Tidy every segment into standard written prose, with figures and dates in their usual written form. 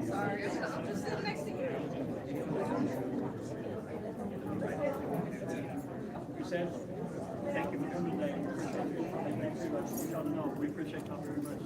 Sorry, I'm just sitting next to you. Sam, thank you for coming today. Thank you very much. We appreciate y'all very much.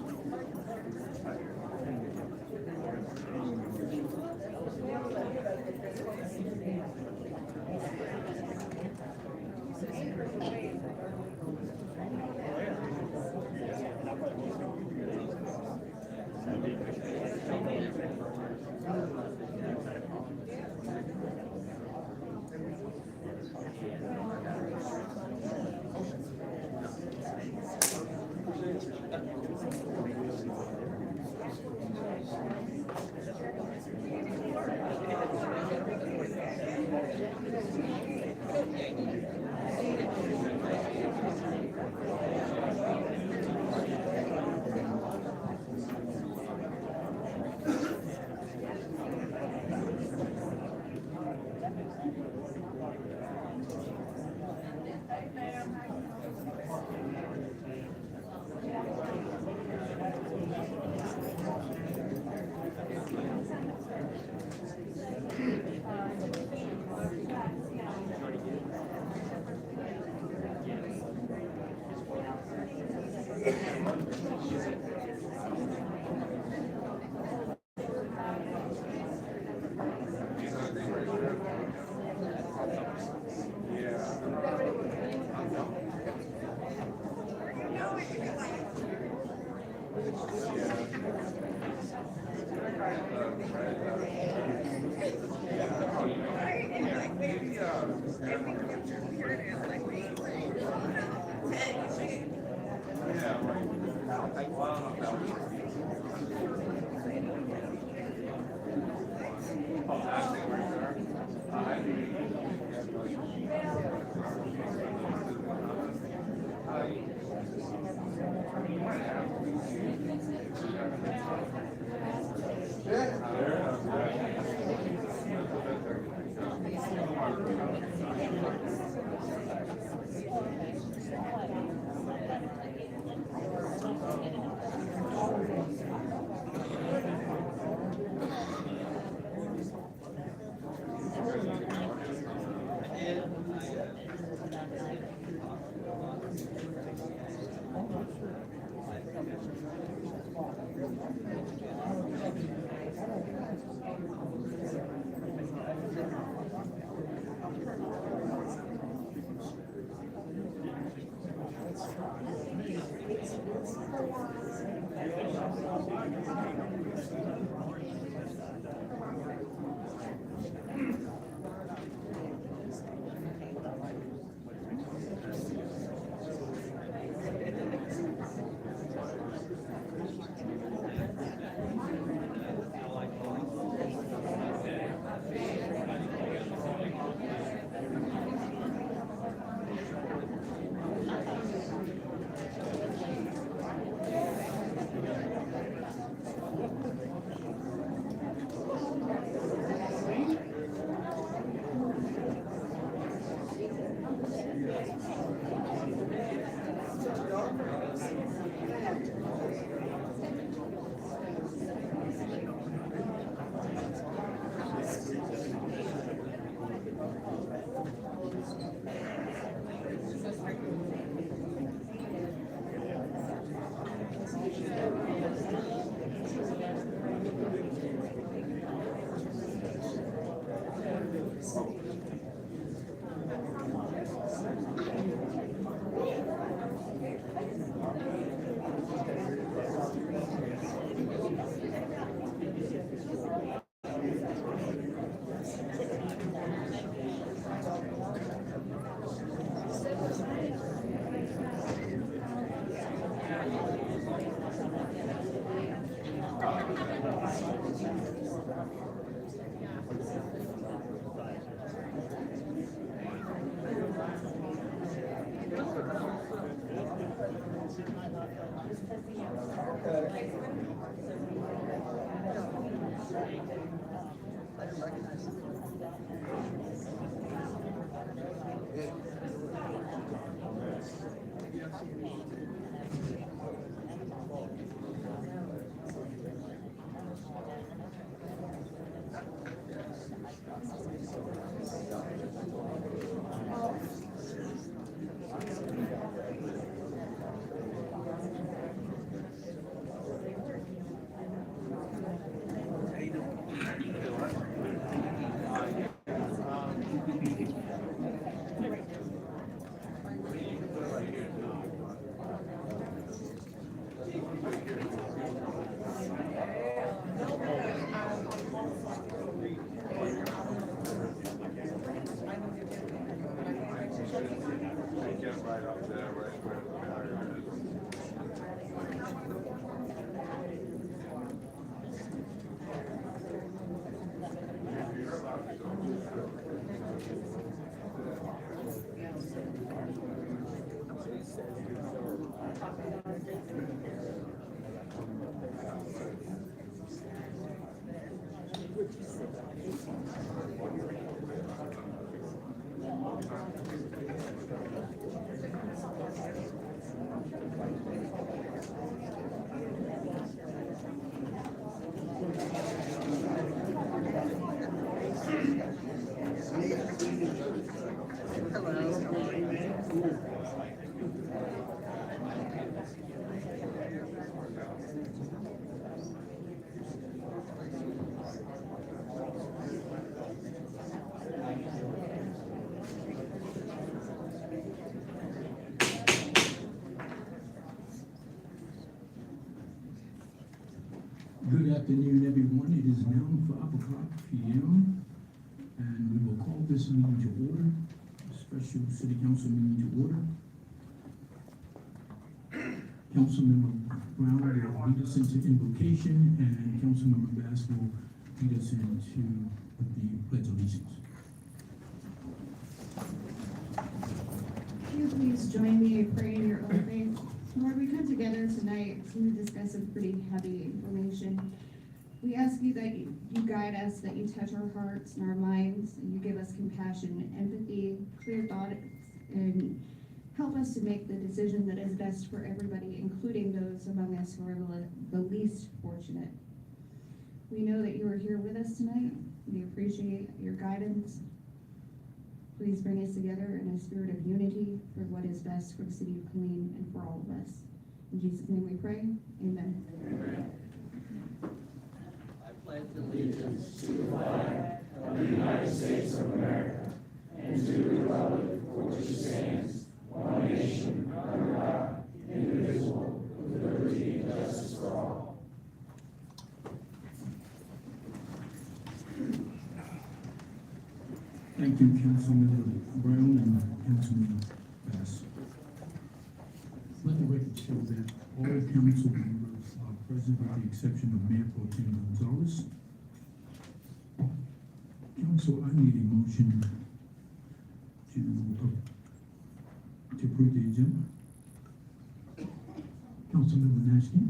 I didn't recognize it. Good afternoon, everyone. It is now 5:00 p.m. and we will call this meeting to order. Special City Council meeting to order. Councilmember Brown will lead us into invocation, and Councilmember Bass will lead us into the Pledge of Allegiance. Will you please join me in praying your own faith? Lord, we come together tonight to discuss some pretty heavy information. We ask you that you guide us, that you touch our hearts and our minds, and you give us compassion, empathy, clear thoughts, and help us to make the decision that is best for everybody, including those among us who are the least fortunate. We know that you are here with us tonight. We appreciate your guidance. Please bring us together in a spirit of unity for what is best for the city of Killeen and for all of us. In Jesus' name we pray. Amen. Amen. I pledge allegiance to the flag of the United States of America and to the republic for which it stands, one nation, under God, indivisible, with liberty and justice for all. Thank you, Councilmember Brown and Councilmember Bass. Let the record show that all council members are present with the exception of Mayor Pro Tem Gonzalez. Council, I need a motion to approve the agenda. Councilmember Nashkin.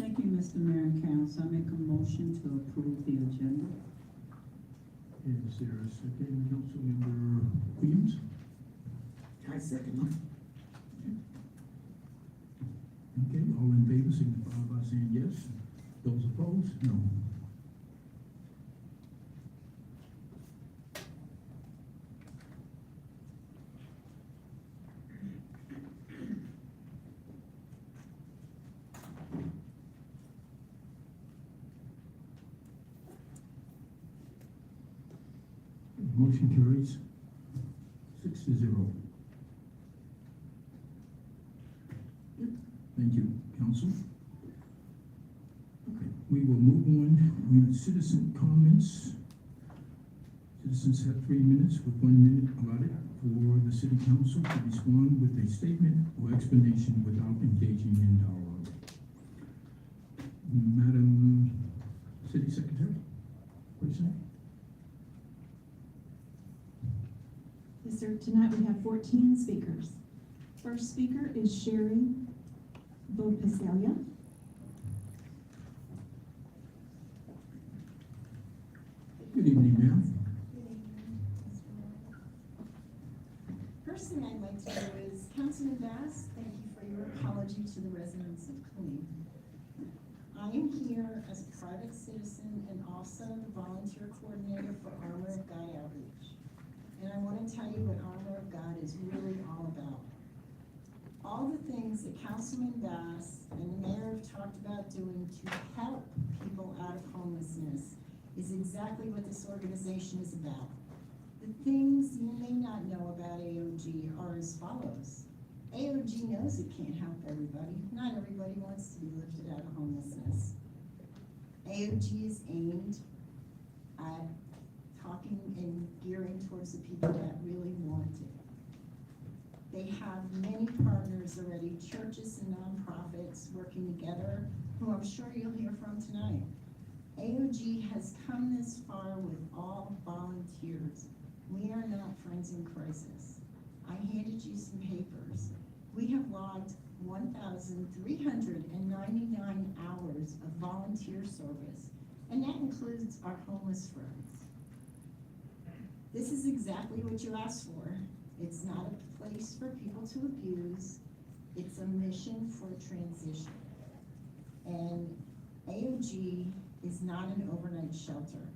Thank you, Mr. Mayor and Council. I make a motion to approve the agenda. Is there a second, Councilmember Williams? I second. Okay, all in favor signify by saying yes. Those opposed, no. Motion carries 6-0. Thank you, Council. Okay, we will move on with citizen comments. Citizens have 3 minutes with 1 minute allotted for the City Council to respond with a statement or explanation without engaging in dialogue. Madam City Secretary, please say. Yes, sir. Tonight we have 14 speakers. First speaker is Sherry also the volunteer coordinator for Armor of God Outreach. And I want to tell you what Armor of God is really all about. All the things that Councilman Bass and the mayor have talked about doing to help people out of homelessness is exactly what this organization is about. The things you may not know about AOG are as follows. AOG knows it can't help everybody. Not everybody wants to be lifted out of homelessness. AOG is aimed at talking and gearing towards the people that really want it. They have many partners already, churches and nonprofits working together, who I'm sure you'll hear from tonight. AOG has come this far with all volunteers. We are not friends in crisis. I handed you some papers. We have logged 1,399 hours of volunteer service, and that includes our homeless friends. This is exactly what you asked for. It's not a place for people to abuse. It's a mission for transition. And AOG is not an overnight shelter.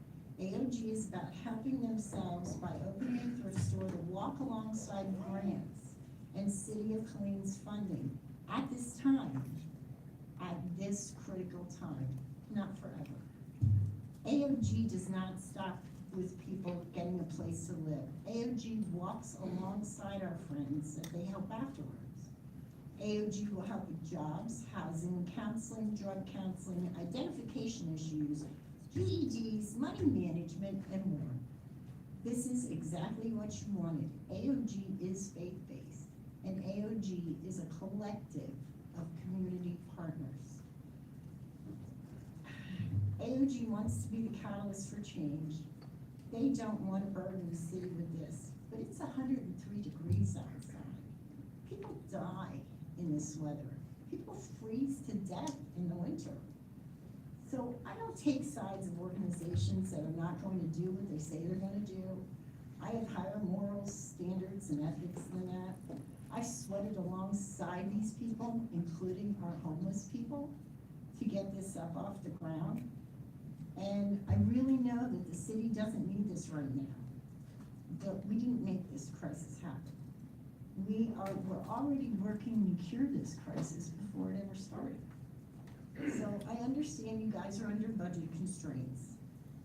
AOG is about helping themselves by opening a thrift store to walk alongside grants and City of Killeen's funding at this time, at this critical time, not forever. AOG does not stop with people getting a place to live. AOG walks alongside our friends that they help afterwards. AOG will help with jobs, housing, counseling, drug counseling, identification issues, GEDs, money management, and more. This is exactly what you wanted. AOG is faith-based, and AOG is a collective of community partners. AOG wants to be the catalyst for change. They don't want to burden the city with this, but it's 103 degrees outside. People die in this weather. People freeze to death in the winter. So I don't take sides of organizations that are not going to do what they say they're going to do. I have higher morals, standards, and ethics than that. I sweated alongside these people, including our homeless people, to get this up off the ground. And I really know that the city doesn't need this right now. But we didn't make this crisis happen. We're already working to cure this crisis before it ever started. So I understand you guys are under budget constraints.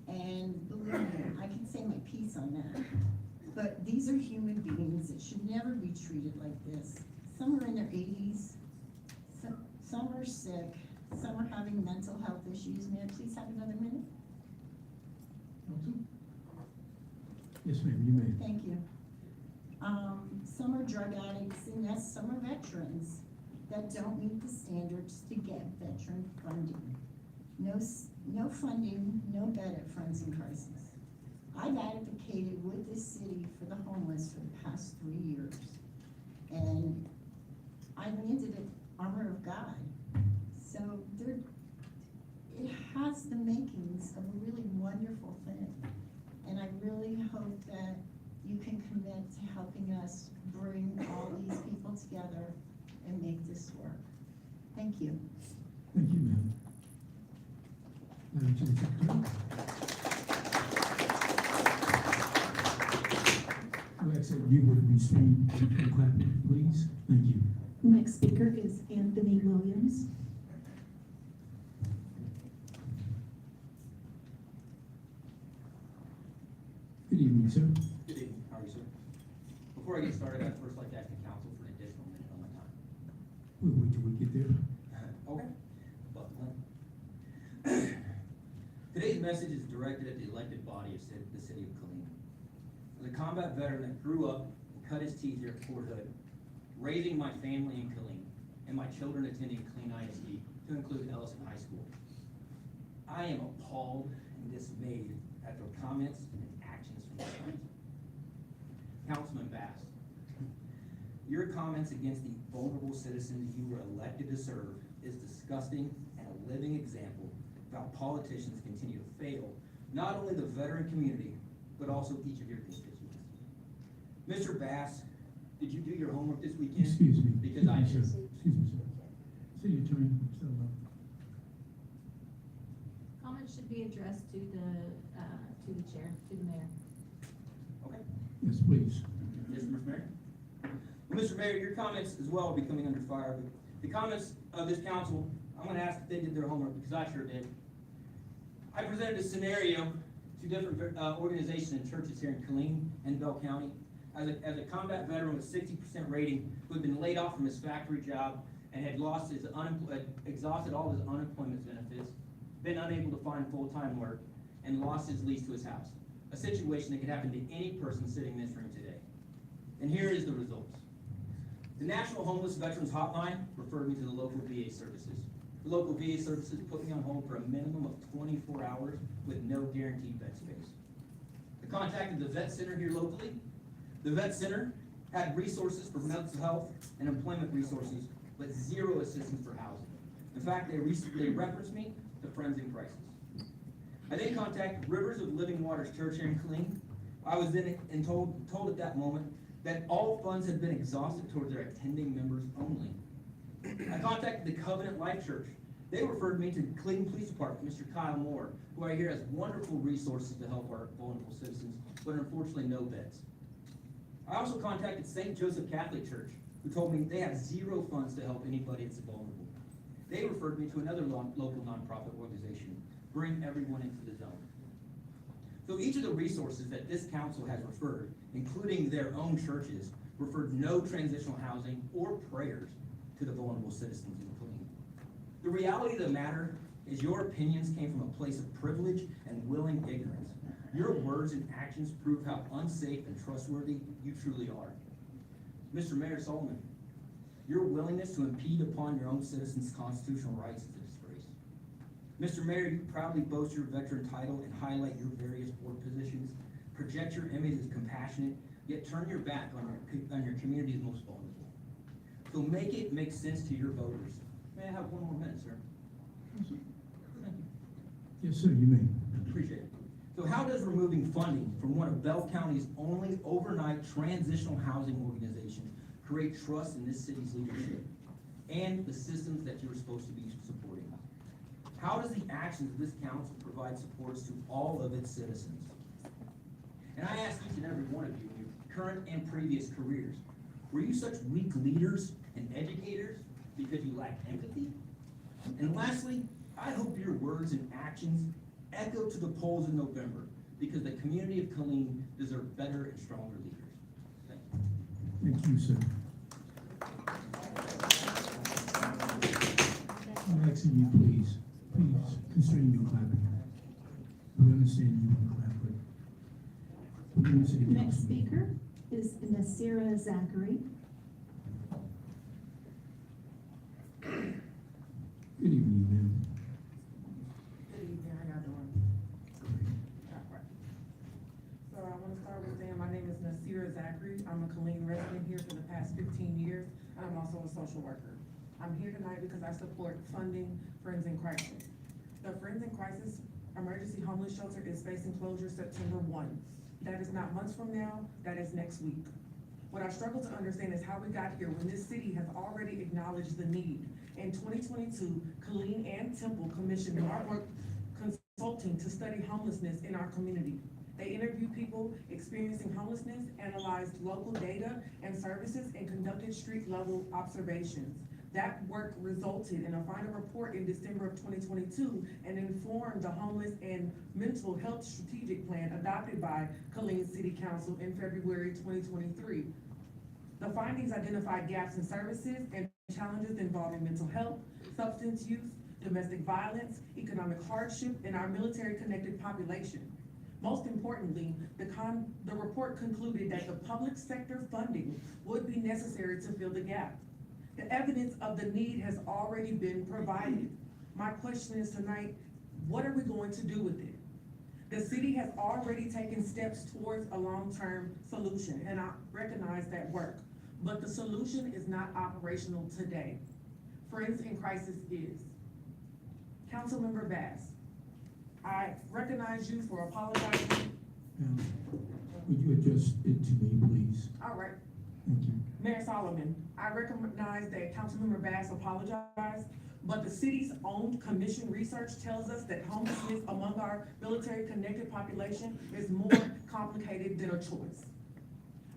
And believe me, I can say my piece on that. But these are human beings that should never be treated like this. Some are in their 80s, some are sick, some are having mental health issues. May I please have another minute? Council? Yes, ma'am, you may. Thank you. Some are drug addicts, and yes, some are veterans that don't meet the standards to get veteran funding. No funding, no bed at Friends in Crisis. I've advocated with this city for the homeless for the past 3 years. And I landed at Armor of God. So it has the makings of a really wonderful thing. And I really hope that you can commit to helping us bring all these people together and make this work. Thank you. Thank you, ma'am. Madam City Secretary? I'll ask that you would be sworn and clapping, please. Thank you. Next speaker is Anthony Williams. Good evening, sir. Good evening, how are you, sir? Before I get started, I'd first like to ask the council for an additional minute on my time. We'll wait till we get there. Okay. Buckle in. Today's message is directed at the elected body of the city of Killeen. As a combat veteran that grew up and cut his teeth here at Fort Hood, raising my family in Killeen, and my children attending Killeen ISD, to include Ellison High School, I am appalled and dismayed at the comments and actions from my friends. Councilman Bass, your comments against the vulnerable citizens you were elected to serve is disgusting and a living example of how politicians continue to fail not only the veteran community, but also each of your constituents. Mr. Bass, did you do your homework this weekend? Excuse me. Because I did. Excuse me, sir. City Attorney, Comments should be addressed to the chair, to the mayor. Okay. Yes, please. Yes, Mr. Mayor. Well, Mr. Mayor, your comments as well will be coming under fire, but the comments of this council, I'm gonna ask if they did their homework, because I sure did. I presented a scenario to different organizations and churches here in Killeen and Bell County. As a combat veteran with 60% rating, who had been laid off from his factory job and had lost his exhausted all his unemployment benefits, been unable to find full-time work, and lost his lease to his house. A situation that could happen to any person sitting in this room today. And here is the results. The National Homeless Veterans Hotline referred me to the local VA services. The local VA services put me on hold for a minimum of 24 hours with no guaranteed bed space. I contacted the vet center here locally. The vet center had resources for mental health and employment resources, but zero assistance for housing. In fact, they referenced me to Friends in Crisis. I then contacted Rivers of Living Waters Church here in Killeen. I was then told at that moment that all funds had been exhausted toward their attending members only. I contacted the Covenant Life Church. They referred me to Killeen Police Department, Mr. Kyle Moore, who I hear has wonderful resources to help our vulnerable citizens, but unfortunately no beds. I also contacted St. Joseph Catholic Church, who told me they have zero funds to help anybody that's vulnerable. They referred me to another local nonprofit organization, Bring Everyone into the Zone. So each of the resources that this council has referred, including their own churches, referred no transitional housing or prayers to the vulnerable citizens in Killeen. The reality of the matter is your opinions came from a place of privilege and willing ignorance. Your words and actions prove how unsafe and trustworthy you truly are. Mr. Mayor Solomon, your willingness to impede upon your own citizens' constitutional rights is a disgrace. Mr. Mayor, you proudly boast your veteran title and highlight your various board positions, project your image as compassionate, yet turn your back on your community's most vulnerable. So make it make sense to your voters. May I have one more minute, sir? Thank you. Yes, sir, you may. Appreciate it. So how does removing funding from one of Bell County's only overnight transitional housing organizations create trust in this city's leadership and the systems that you're supposed to be supporting? How does the actions of this council provide supports to all of its citizens? And I ask each and every one of you in your current and previous careers, were you such weak leaders and educators because you lacked empathy? And lastly, I hope your words and actions echo to the polls in November, because the community of Killeen deserves better and stronger leaders. Thank you. Thank you, sir. I'm asking you, please constrain your clapping. We understand you want to clap, but we're in the city council. Next speaker is Nasira Zachary. Good evening, ma'am. Good evening, how y'all doing? So I want to start with saying my name is Nasira Zachary. I'm a Killeen resident here for the past 15 years, and I'm also a social worker. I'm here tonight because I support funding Friends in Crisis. The Friends in Crisis Emergency Homeless Shelter is facing closure September 1. That is not months from now, that is next week. What I struggle to understand is how we got here when this city has already acknowledged the need. In 2022, Killeen and Temple commissioned artwork consulting to study homelessness in our community. They interviewed people experiencing homelessness, analyzed local data and services, and conducted street-level observations. That work resulted in a final report in December of 2022 and informed the Homeless and Mental Health Strategic Plan adopted by Killeen City Council in February 2023. The findings identified gaps in services and challenges involving mental health, substance use, domestic violence, economic hardship, and our military-connected population. Most importantly, the report concluded that the public sector funding would be necessary to fill the gap. The evidence of the need has already been provided. My question is tonight, what are we going to do with it? The city has already taken steps towards a long-term solution, and I recognize that work, but the solution is not operational today. Friends in Crisis is. Councilmember Bass, I recognize you for apologizing. Would you adjust it to me, please? All right. Thank you. Mayor Solomon, I recognize that Councilmember Bass apologized, but the city's own commission research tells us that homelessness among our military-connected population is more complicated than a choice.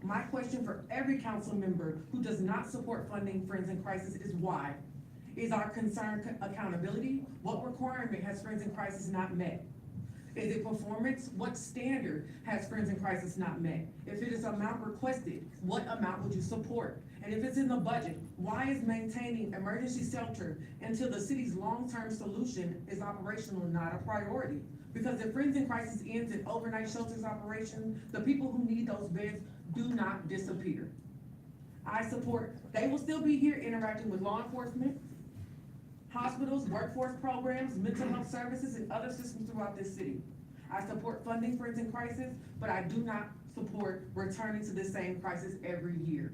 My question for every council member who does not support funding Friends in Crisis is why? Is our concern accountability? What requirement has Friends in Crisis not met? Is it performance? What standard has Friends in Crisis not met? If it is amount requested, what amount would you support? And if it's in the budget, why is maintaining emergency shelter until the city's long-term solution is operational not a priority? Because if Friends in Crisis ends in overnight shelters operation, the people who need those beds do not disappear. I support, they will still be here interacting with law enforcement, hospitals, workforce programs, mental health services, and other systems throughout this city. I support funding Friends in Crisis, but I do not support returning to the same crisis every year.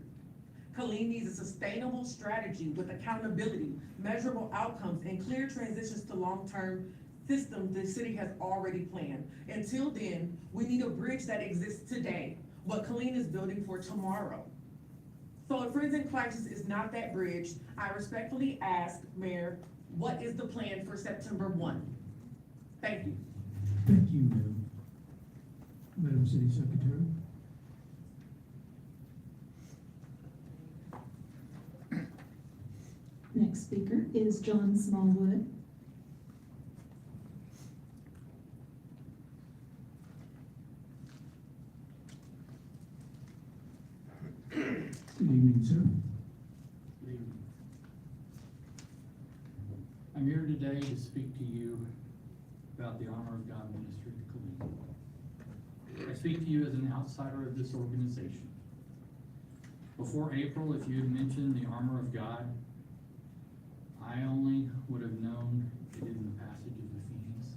Killeen needs a sustainable strategy with accountability, measurable outcomes, and clear transitions to long-term systems the city has already planned. Until then, we need a bridge that exists today, what Killeen is building for tomorrow. So if Friends in Crisis is not that bridge, I respectfully ask, Mayor, what is the plan for September 1? Thank you. Thank you, Madam City Secretary. Next speaker is John Smallwood. Good evening, sir. Good evening. I'm here today to speak to you about the Honor of God Ministry to Killeen. I speak to you as an outsider of this organization. Before April, if you had mentioned the Armor of God, I only would have known it in the passage of Ephesians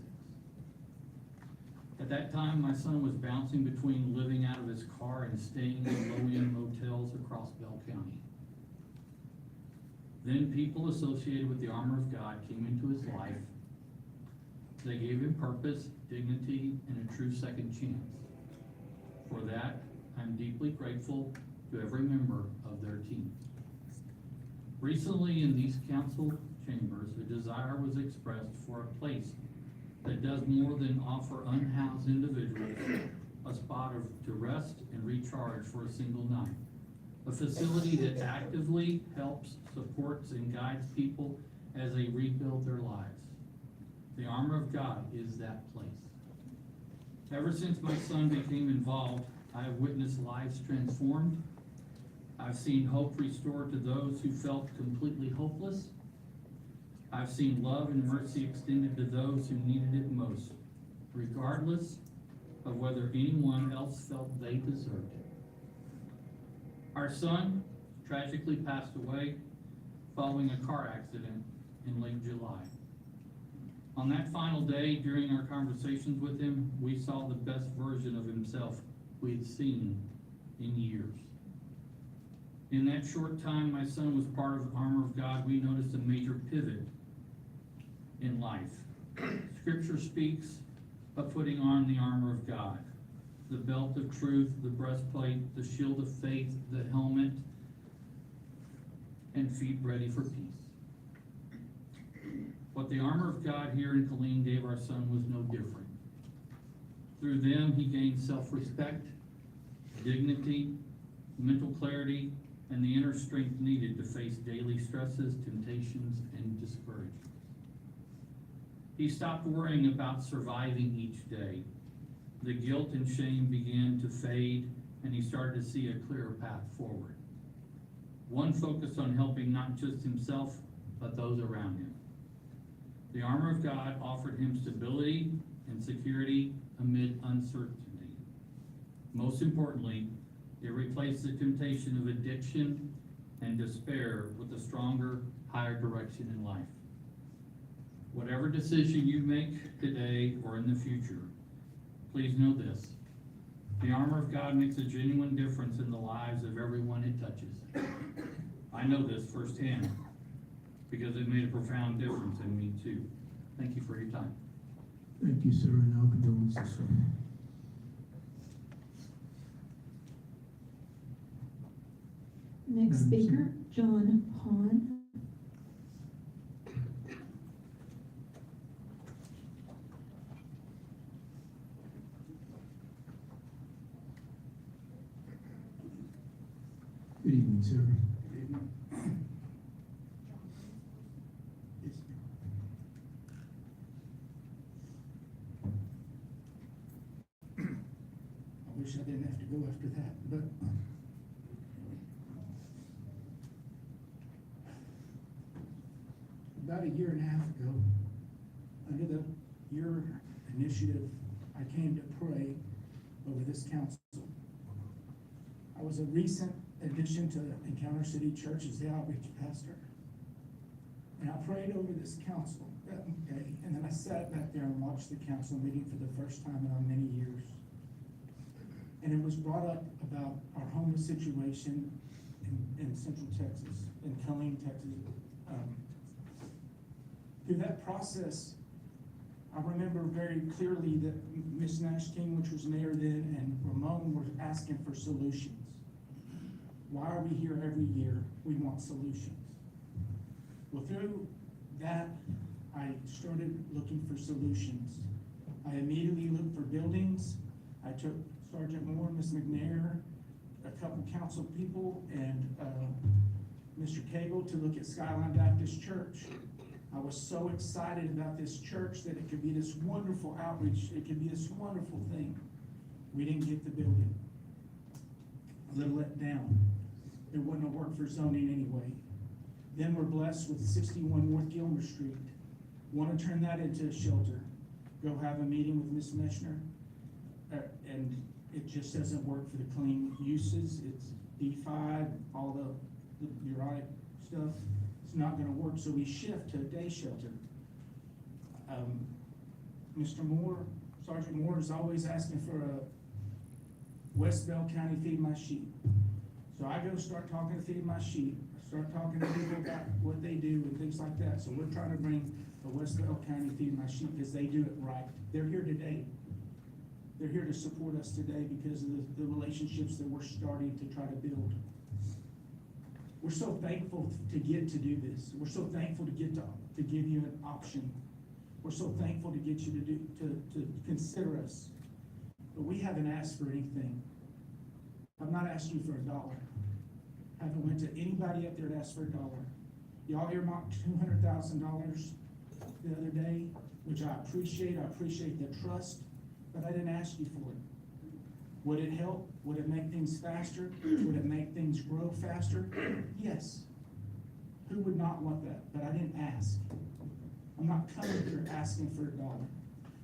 6. At that time, my son was bouncing between living out of his car and staying in low-end motels across Bell County. Then people associated with the Armor of God came into his life. They gave him purpose, dignity, and a true second chance. For that, I'm deeply grateful to every member of their team. Recently in these council chambers, a desire was expressed for a place that does more than offer unhoused individuals a spot to rest and recharge for a single night. A facility that actively helps, supports, and guides people as they rebuild their lives. The Armor of God is that place. Ever since my son became involved, I have witnessed lives transformed. I've seen hope restored to those who felt completely hopeless. I've seen love and mercy extended to those who needed it most, regardless of whether anyone else felt they deserved it. Our son tragically passed away following a car accident in late July. On that final day, during our conversations with him, we saw the best version of himself we had seen in years. In that short time my son was part of the Armor of God, we noticed a major pivot in life. Scripture speaks of putting on the armor of God, the belt of truth, the breastplate, the shield of faith, the helmet, and feet ready for peace. What the Armor of God here in Killeen gave our son was no different. Through them, he gained self-respect, dignity, mental clarity, and the inner strength needed to face daily stresses, temptations, and discouragements. He stopped worrying about surviving each day. The guilt and shame began to fade, and he started to see a clearer path forward. One focused on helping not just himself, but those around him. The Armor of God offered him stability and security amid uncertainty. Most importantly, it replaced the temptation of addiction and despair with a stronger, higher direction in life. Whatever decision you make today or in the future, please know this. The Armor of God makes a genuine difference in the lives of everyone it touches. I know this firsthand because it made a profound difference in me too. Thank you for your time. Thank you, sir, and our condolences, sir. Thank you. Next Madam speaker, Chair. John Hahn. Good evening, sir. I wish I didn't have to go after that, but about a year and a half ago, under your initiative, I came to pray over this council. I was a recent addition to Encounter City Church as the outreach pastor. And I prayed over this council that day, and then I sat back there and watched the council meeting for the first time in many years. And it was brought up about our homeless situation in Central Texas, in Killeen, Texas. Through that process, I remember very clearly that Ms. Nash King, which was mayor then, and Ramon were asking for solutions. Why are we here every year? We want solutions. Well, through that, I started looking for solutions. I immediately looked for buildings. I took Sergeant Moore, Ms. McNair, a couple council people, and Mr. Cagle to look at Skyline Baptist Church. I was so excited about this church that it could be this wonderful outreach. It could be this wonderful thing. We didn't get the building. A little let down. It wouldn't have worked for zoning anyway. Then we're blessed with 61 North Gilmer Street. Want to turn that into a shelter. Go have a meeting with Ms. Meshner. And it just doesn't work for the clean uses. It's D5, all the bureaucratic stuff. It's not gonna work, so we shift to a day shelter. Mr. Moore, Sergeant Moore is always asking for a West Bell County Feed My Sheep. So I go start talking to Feed My Sheep, start talking to people about what they do and things like that. So we're trying to bring a West Bell County Feed My Sheep because they do it right. They're here today. They're here to support us today because of the relationships that we're starting to try to build. We're so thankful to get to do this. We're so thankful to get to give you an option. We're so thankful to get you to consider us. But we haven't asked for anything. I've not asked you for $1. I haven't went to anybody up there to ask for $1. Y'all earmarked $200,000 the other day, which I appreciate. I appreciate the trust, but I didn't ask you for it. Would it help? Would it make things faster? Would it make things grow faster? Yes. Who would not want that? But I didn't ask. I'm not coming here asking for $1.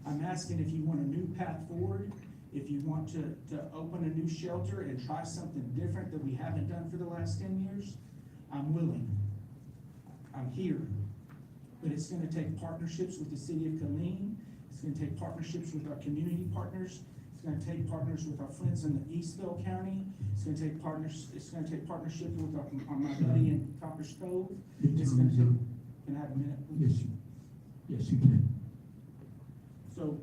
I'm asking if you want a new path forward, if you want to open a new shelter and try something different that we haven't done for the last 10 years, I'm willing. I'm here. But it's gonna take partnerships with the city of Killeen. It's gonna take partnerships with our community partners. It's gonna take partners with our friends in the Eastville County. It's gonna take partnership with my buddy in Copper's Cove. It's gonna take, can I have a minute, please? Yes, you can. So,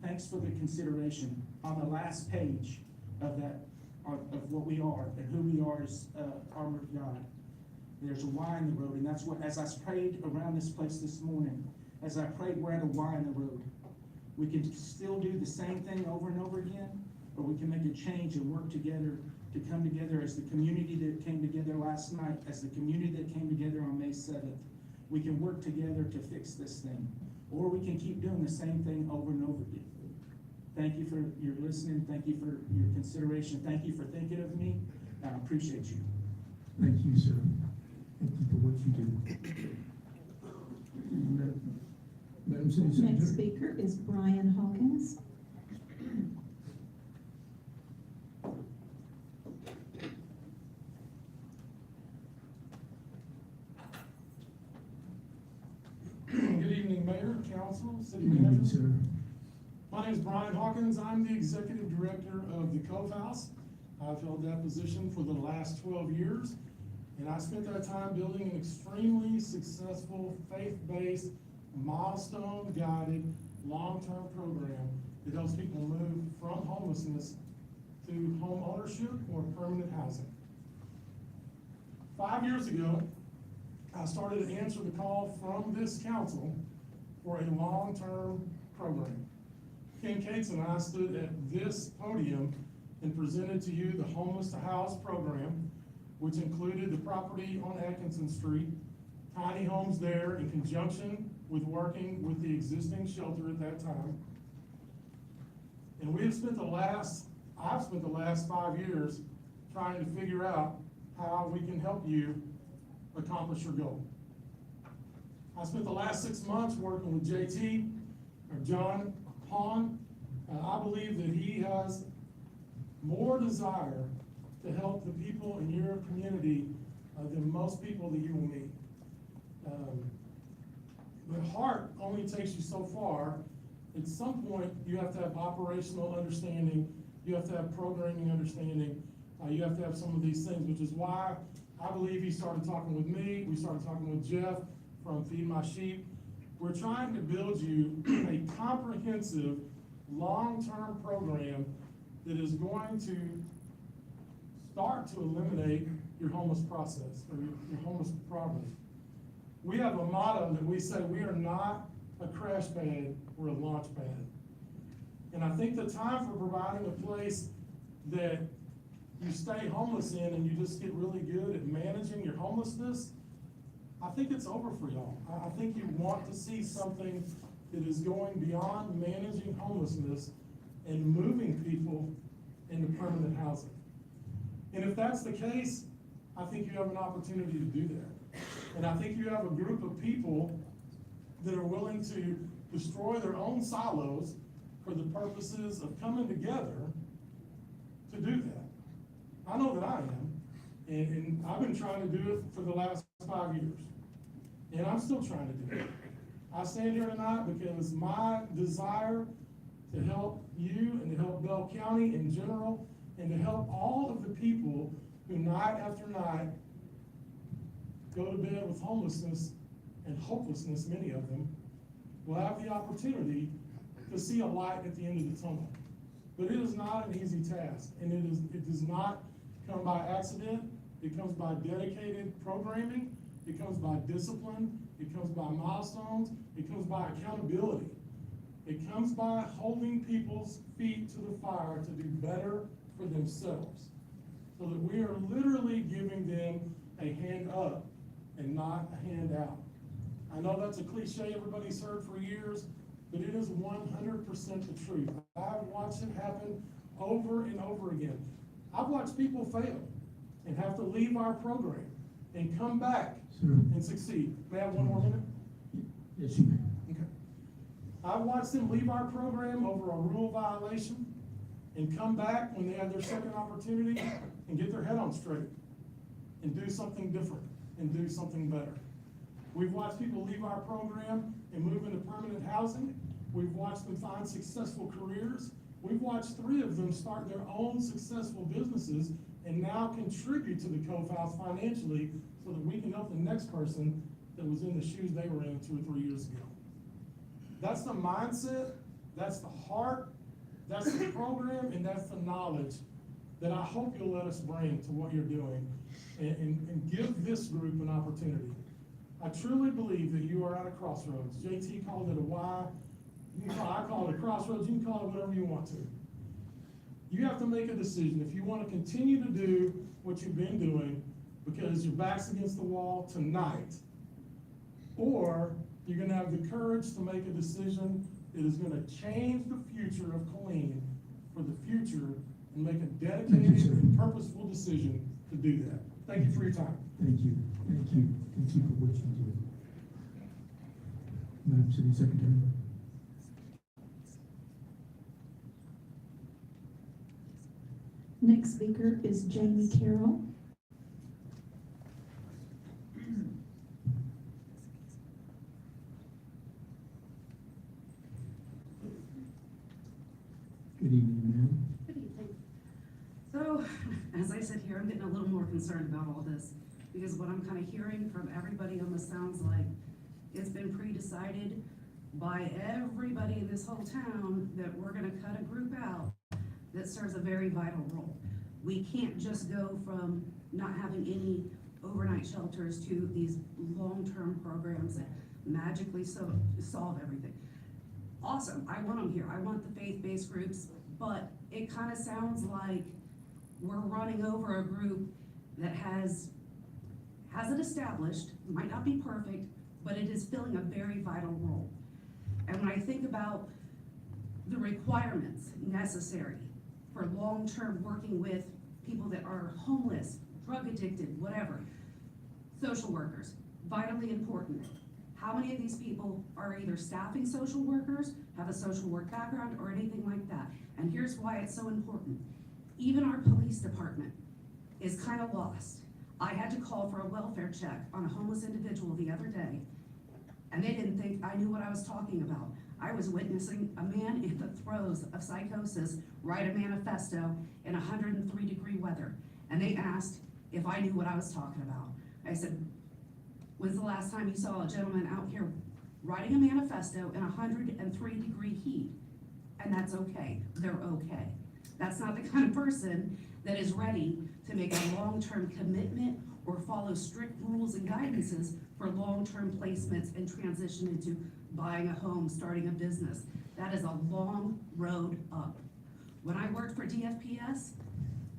thanks for the consideration. On the last page of that, of what we are and who we are as armor of God, there's a Y in the road, and that's what, as I prayed around this place this morning, as I prayed, we're at a Y in the road. We can still do the same thing over and over again, or we can make a change and work together to come together as the community that came together last night, as the community that came together on May 7th. We can work together to fix this thing, or we can keep doing the same thing over and over again. Thank you for your listening. Thank you for your consideration. Thank you for thinking of me. I appreciate you. Thank you, sir. Thank you for what you do. Madam City Secretary. Next speaker is Brian Hawkins. Good evening, Mayor, Council, City Good evening, Manager. sir. My name is Brian Hawkins. I'm the Executive Director of the Cove House. I've held that position for the last 12 years, and I spent that time building an extremely successful, faith-based, milestone-guided, long-term program that helps people move from homelessness to home ownership or permanent housing. 5 years ago, I started to answer the call from this council for a long-term program. Ken Cates and I stood at this podium and presented to you the Homeless to House program, which included the property on Atkinson Street, tiny homes there in conjunction with working with the existing shelter at that time. And I've spent the last 5 years trying to figure out how we can help you accomplish your goal. I spent the last 6 months working with JT, or John Hahn. I believe that he has more desire to help the people in your community than most people that you will meet. But heart only takes you so far. At some point, you have to have operational understanding, you have to have programming understanding, you have to have some of these things, which is why I believe he started talking with me, we started talking with Jeff from Feed My Sheep. We're trying to build you a comprehensive, long-term program that is going to start to eliminate your homeless process, or your homeless problem. We have a motto that we say, we are not a crash pad, we're a launch pad. And I think the time for providing a place that you stay homeless in and you just get really good at managing your homelessness, I think it's over for y'all. I think you want to see something that is going beyond managing homelessness and moving people into permanent housing. And if that's the case, I think you have an opportunity to do that. And I think you have a group of people that are willing to destroy their own silos for the purposes of coming together to do that. I know that I am, and I've been trying to do it for the last 5 years, and I'm still trying to do it. I stand here tonight because my desire to help you and to help Bell County in general, and to help all of the people who night after night go to bed with homelessness and hopelessness, many of them, will have the opportunity to see a light at the end of the tunnel. But it is not an easy task, and it does not come by accident. It comes by dedicated programming, it comes by discipline, it comes by milestones, it comes by accountability. It comes by holding people's feet to the fire to do better for themselves, so that we are literally giving them a hand up and not a hand out. I know that's a cliche everybody's heard for years, but it is 100% the truth. I've watched it happen over and over again. I've watched people fail and have to leave our program and come back and succeed. May I have one more minute? Yes, you may. Okay. I've watched them leave our program over a rule violation and come back when they have their second opportunity and get their head on straight and do something different and do something better. We've watched people leave our program and move into permanent housing. We've watched them find successful careers. We've watched 3 of them start their own successful businesses and now contribute to the Cove House financially so that we can help the next person that was in the shoes they were in 2 or 3 years ago. That's the mindset, that's the heart, that's the program, and that's the knowledge that I hope you'll let us bring to what you're doing and give this group an opportunity. I truly believe that you are at a crossroads. JT called it a Y. I call it a crossroads. You can call it whatever you want to. You have to make a decision. If you want to continue to do what you've been doing because your back's against the wall tonight, or you're going to have the courage to make a decision that is going to change the future of Killeen for the future and make a dedicated and purposeful decision to do that. Thank you for your time. Thank you. Thank you. Thank you for what you do. Madam City Secretary. Next speaker is Jamie Carroll. Good evening, ma'am. Good evening. So, as I sit here, I'm getting a little more concerned about all this, because what I'm kind of hearing from everybody almost sounds like it's been pre-decided by everybody in this whole town that we're gonna cut a group out that serves a very vital role. We can't just go from not having any overnight shelters to these long-term programs that magically solve everything. Awesome, I want them here, I want the faith-based groups, but it kind of sounds like we're running over a group that has it established, might not be perfect, but it is filling a very vital role. And when I think about the requirements necessary for long-term working with people that are homeless, drug addicted, whatever, social workers, vitally important. How many of these people are either staffing social workers, have a social work background, or anything like that? And here's why it's so important. Even our police department is kind of lost. I had to call for a welfare check on a homeless individual the other day, and they didn't think I knew what I was talking about. I was witnessing a man in the throes of psychosis write a manifesto in 103-degree weather, and they asked if I knew what I was talking about. I said, when's the last time you saw a gentleman out here writing a manifesto in 103-degree heat? And that's okay, they're okay. That's not the kind of person that is ready to make a long-term commitment or follow strict rules and guidances for long-term placements and transition into buying a home, starting a business. That is a long road up. When I worked for DFPS,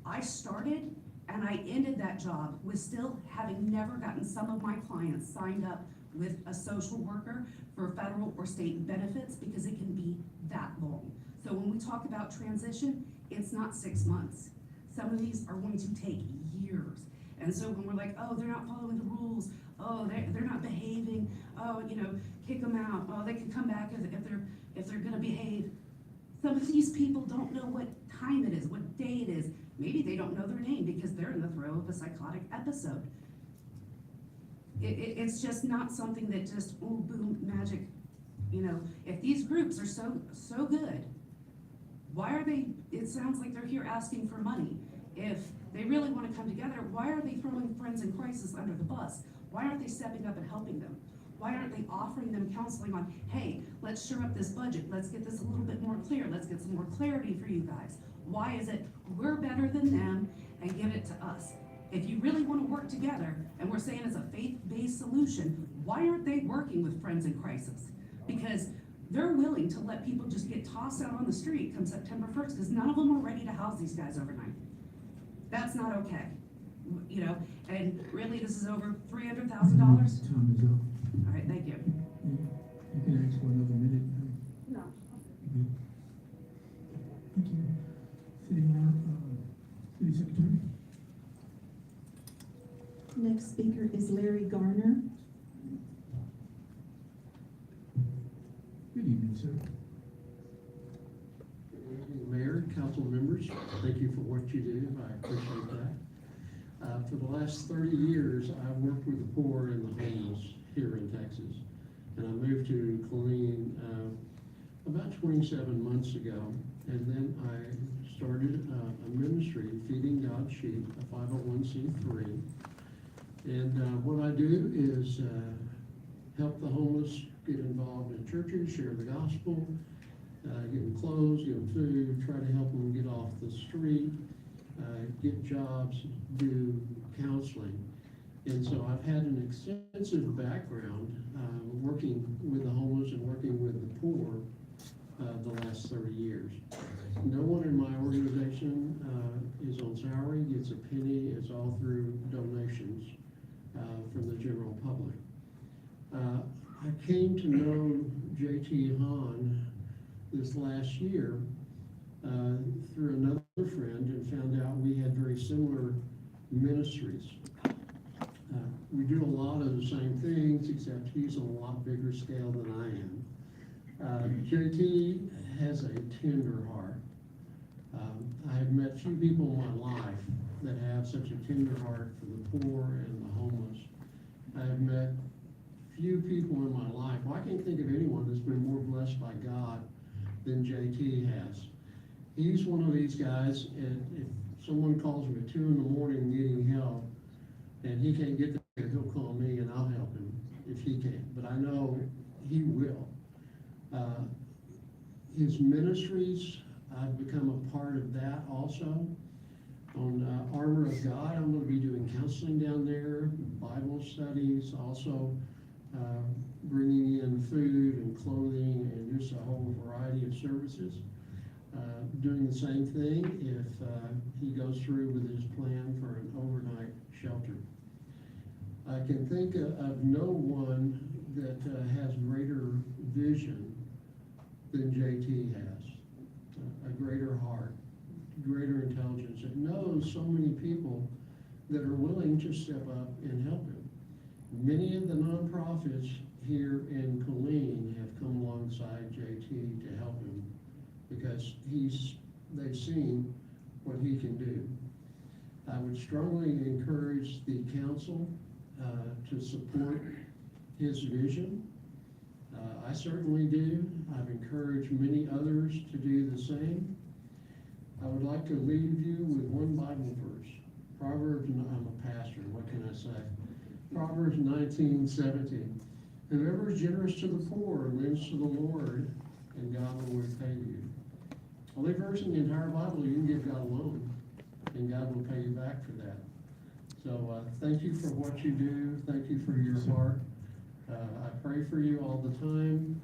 I started and I ended that job with still having never gotten some of my clients signed up with a social worker for federal or state benefits, because it can be that long. So when we talk about transition, it's not 6 months. Some of these are going to take years. And so when we're like, oh, they're not following the rules, oh, they're not behaving, oh, you know, kick them out, oh, they can come back if they're gonna behave. Some of these people don't know what time it is, what day it is. Maybe they don't know their name because they're in the throes of a psychotic episode. It's just not something that just, oh, boom, magic. You know, if these groups are so good, why are they, it sounds like they're here asking for money. If they really want to come together, why are they throwing friends in crisis under the bus? Why aren't they stepping up and helping them? Why aren't they offering them counseling on, hey, let's shore up this budget, let's get this a little bit more clear, let's get some more clarity for you guys. Why is it we're better than them and give it to us? If you really want to work together, and we're saying it's a faith-based solution, why aren't they working with Friends in Crisis? Because they're willing to let people just get tossed out on the street come September 1st, because none of them are ready to house these guys overnight. That's not okay. You know, and really this is over $300,000? Time is up. All right, thank you. You can ask for another minute. No. Good. Thank you. City Secretary. Next speaker is Larry Garner. Good evening, sir. Good evening, Mayor, council members. Thank you for what you do. I appreciate that. For the last 30 years, I've worked with the poor and the homeless here in Texas. And I moved to Killeen about 27 months ago. And then I started a ministry, Feeding God's Sheep, a 501c3. And what I do is help the homeless get involved in churches, share the gospel, give them clothes, give them food, try to help them get off the street, get jobs, do counseling. And so I've had an extensive background working with the homeless and working with the poor the last 30 years. No one in my organization is on salary, gets a penny. It's all through donations from the general public. I came to know J.T. Hahn this last year through another friend, and found out we had very similar ministries. We do a lot of the same things, except he's on a lot bigger scale than I am. J.T. has a tender heart. I have met few people in my life that have such a tender heart for the poor and the homeless. I have met few people in my life, well, I can't think of anyone that's been more blessed by God than JT has. He's one of these guys, and if someone calls him at 2 in the morning needing help, and he can't get there, he'll call me and I'll help him if he can, but I know he will. His ministries, I've become a part of that also. On Armor of God, I'm gonna be doing counseling down there, Bible studies, also bringing in food and clothing and just a whole variety of services. Doing the same thing if he goes through with his plan for an overnight shelter. I can think of no one that has greater vision than JT has. A greater heart, greater intelligence, that knows so many people that are willing to step up and help him. Many of the nonprofits here in Killeen have come alongside JT to help him because they've seen what he can do. I would strongly encourage the council to support his vision. I certainly do. I've encouraged many others to do the same. I would like to leave you with one Bible verse. Proverbs, I'm a pastor, what can I say? Proverbs 19:17. Whoever is generous to the poor lends to the Lord, and God will repay you. Only verse in the entire Bible you can give God a loan, and God will pay you back for that. So thank you for what you do. Thank you for your heart. I pray for you all the time.